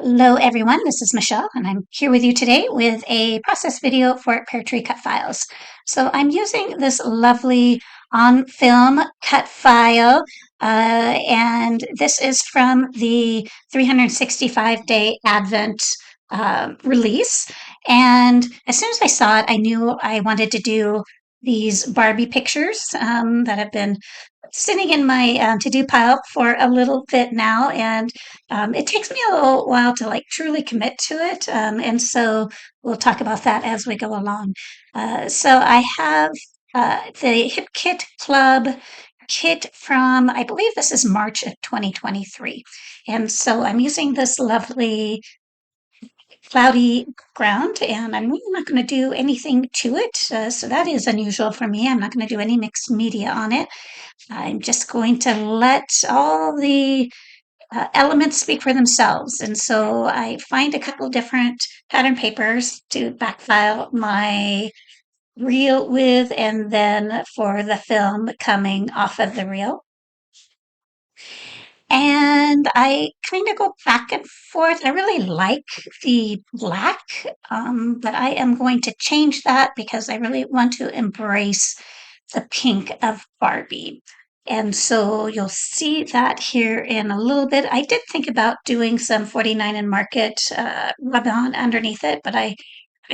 Hello everyone, this is Michelle and I'm here with you today with a process video for Peartree cut files. So I'm using this lovely on film cut file and this is from the 365-day Advent release. And as soon as I saw it, I knew I wanted to do these Barbie pictures that have been sitting in my to-do pile for a little bit now, and it takes me a little while to like truly commit to it. And so we'll talk about that as we go along. So I have the Hip Kit Club kit from, I believe this is March of 2023. And so I'm using this lovely cloudy ground, and I'm really not going to do anything to it. So that is unusual for me. I'm not going to do any mixed media on it. I'm just going to let all the elements speak for themselves. And so I find a couple different pattern papers to backfile my reel with, and then for the film coming off of the reel. And I kind of go back and forth. I really like the black, but I am going to change that because I really want to embrace the pink of Barbie. And so you'll see that here in a little bit. I did think about doing some 49 and Market rub-on underneath it, but I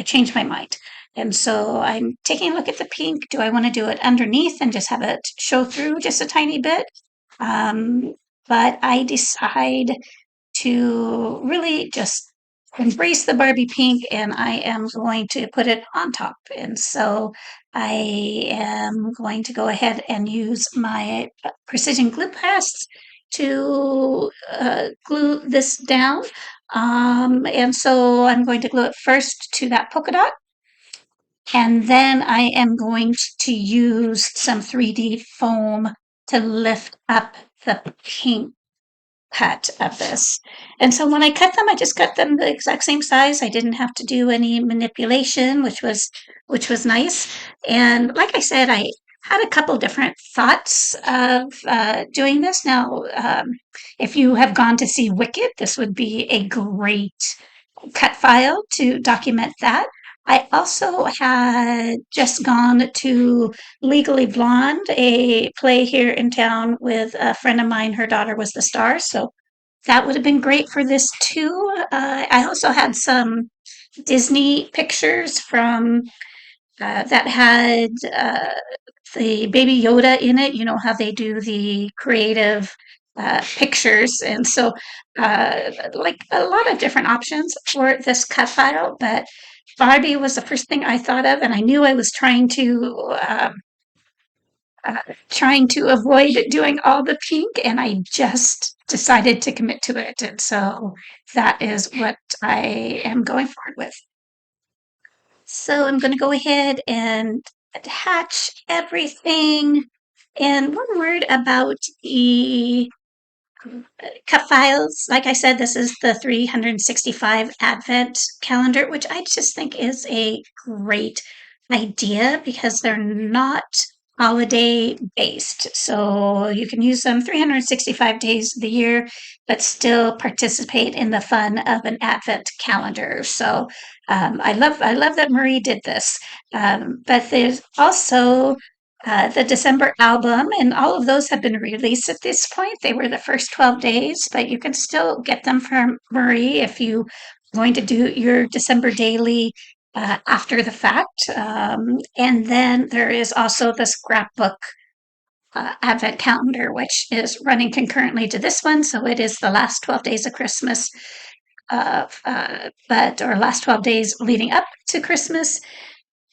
changed my mind. And so I'm taking a look at the pink. Do I want to do it underneath and just have it show through just a tiny bit? Um, but I decide to really just embrace the Barbie pink, and I am going to put it on top. And so I am going to go ahead and use my precision glue press to glue this down. And so I'm going to glue it first to that polka dot. And then I am going to use some 3D foam to lift up the pink cut of this. And so when I cut them, I just cut them the exact same size. I didn't have to do any manipulation, which was nice. And like I said, I had a couple different thoughts of doing this. Now, if you have gone to see Wicked, this would be a great cut file to document that. I also had just gone to Legally Blonde, a play here in town with a friend of mine. Her daughter was the star, so that would have been great for this too. I also had some Disney pictures from that had the Baby Yoda in it. You know how they do the creative pictures, and so like a lot of different options for this cut file. But Barbie was the first thing I thought of, and I knew I was trying to avoid doing all the pink, and I just decided to commit to it. And so that is what I am going forward with. So I'm going to go ahead and attach everything. And one word about the cut files. Like I said, this is the 365 Advent calendar, which I just think is a great idea because they're not holiday based. So you can use them 365 days of the year, but still participate in the fun of an Advent calendar. So I love that Marie did this. But there's also the December album, and all of those have been released at this point. They were the first 12 days, but you can still get them from Marie if you're going to do your December daily after the fact. And then there is also the scrapbook advent calendar, which is running concurrently to this one. So it is the last 12 days of Christmas, or last 12 days leading up to Christmas,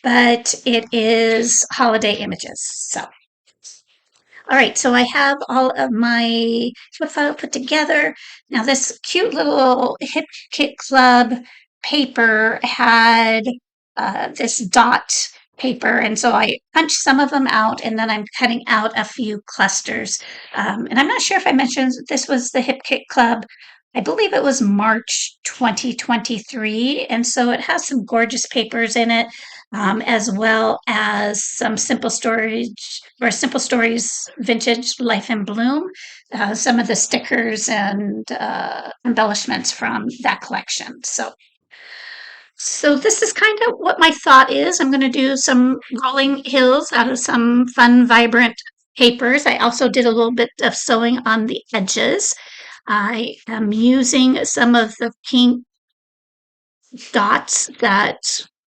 but it is holiday images. So all right, so I have all of my file put together. Now this cute little Hip Kit Club paper had this dot paper, and so I punched some of them out, and then I'm cutting out a few clusters. And I'm not sure if I mentioned this was the Hip Kit Club I believe it was March 2023. And so it has some gorgeous papers in it, as well as some Simple Storage or Simple Stories Vintage Life in Bloom, some of the stickers and embellishments from that collection. So this is kind of what my thought is. I'm going to do some rolling hills out of some fun, vibrant papers. I also did a little bit of sewing on the edges. I am using some of the pink dots that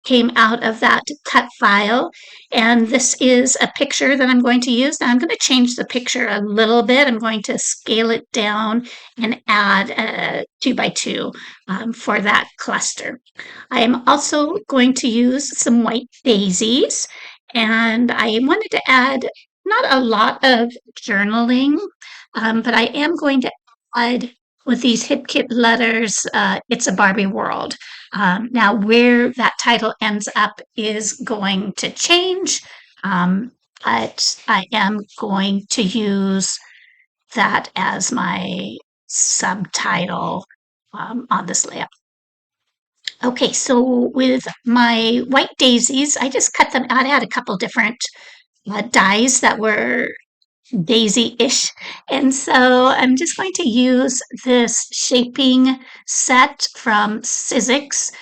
came out of that cut file. And this is a picture that I'm going to use. Now I'm going to change the picture a little bit. I'm going to scale it down and add a 2x2 for that cluster. I am also going to use some white daisies, and I wanted to add not a lot of journaling, but I am going to add with these Hip Kit letters, It's a Barbie World. Now, where that title ends up is going to change, but I am going to use that as my subtitle on this layout. Okay, so with my white daisies, I just cut them out. I had a couple different dies that were daisy-ish. And so I'm just going to use this shaping set from Sizzix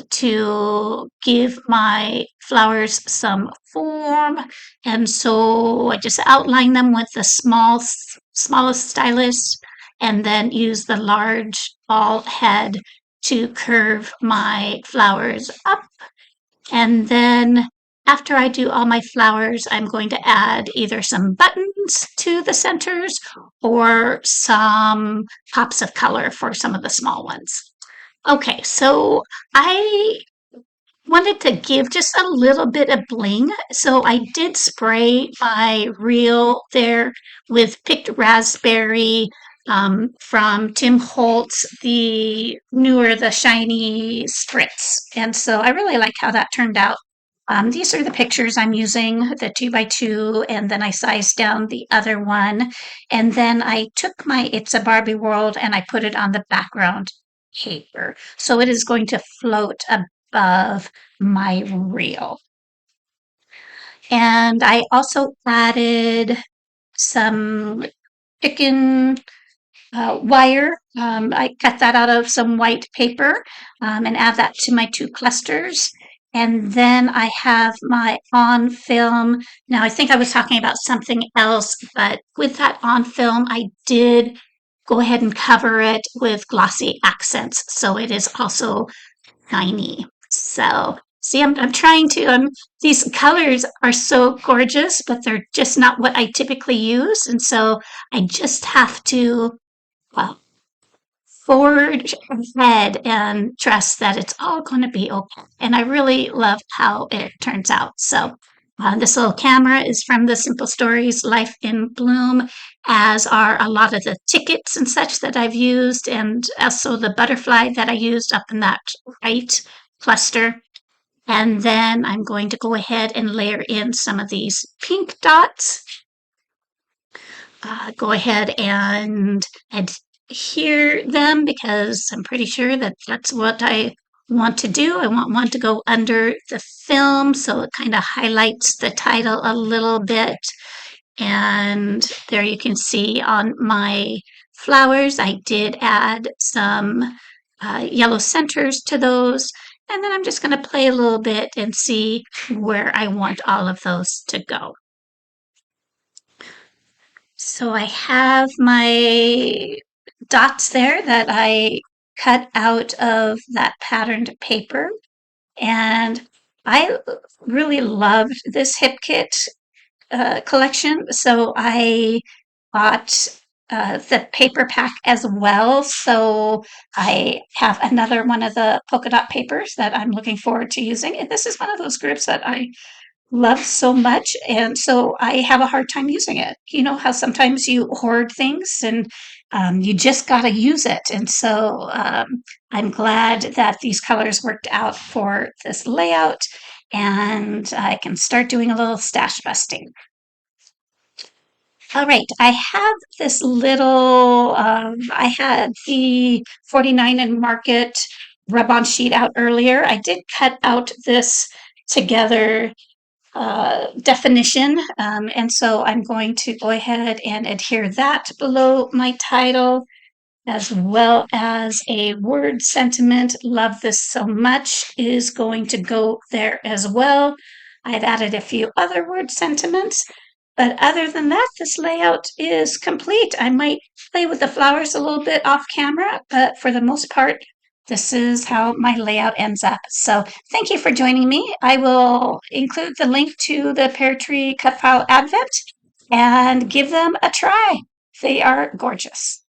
to give my flowers some form. And so I just outline them with the smallest stylus and then use the large ball head to curve my flowers up. And then after I do all my flowers, I'm going to add either some buttons to the centers or some pops of color for some of the small ones. Okay, so I wanted to give just a little bit of bling. So I did spray my reel there with picked raspberry from Tim Holtz, the newer, the shiny spritz. And so I really like how that turned out. These are the pictures I'm using, the 2x2, and then I sized down the other one. And then I took my It's a Barbie World and I put it on the background paper. So it is going to float above my reel. And I also added some chicken wire. I cut that out of some white paper and add that to my two clusters. And then I have my on film. Now, I think I was talking about something else, but with that on film, I did go ahead and cover it with glossy accents. So it is also shiny. So, see, I'm trying to, these colors are so gorgeous, but they're just not what I typically use. And so I just have to well, forward ahead and trust that it's all going to be okay. And I really love how it turns out. So this little camera is from the Simple Stories Life in Bloom, as are a lot of the tickets and such that I've used, and also the butterfly that I used up in that right cluster. And then I'm going to go ahead and layer in some of these pink dots. Go ahead and adhere them because I'm pretty sure that that's what I want to do. I want one to go under the film so it kind of highlights the title a little bit. And there you can see on my flowers, I did add some yellow centers to those. And then I'm just going to play a little bit and see where I want all of those to go. So I have my dots there that I cut out of that patterned paper. And I really loved this Hip Kit collection. So I bought the paper pack as well. So I have another one of the polka dot papers that I'm looking forward to using. And this is one of those groups that I love so much, and so I have a hard time using it. You know how sometimes you hoard things and you just got to use it. And so I'm glad that these colors worked out for this layout, and I can start doing a little stash busting. All right, I have this little, I had the 49 and Market rub-on sheet out earlier. I did cut out this together definition, and so I'm going to go ahead and adhere that below my title, as well as a word sentiment. Love this so much is going to go there as well. I've added a few other word sentiments, but other than that, this layout is complete. I might play with the flowers a little bit off camera, but for the most part, this is how my layout ends up. So thank you for joining me. I will include the link to the Peartree Cutfile Advent and give them a try. They are gorgeous.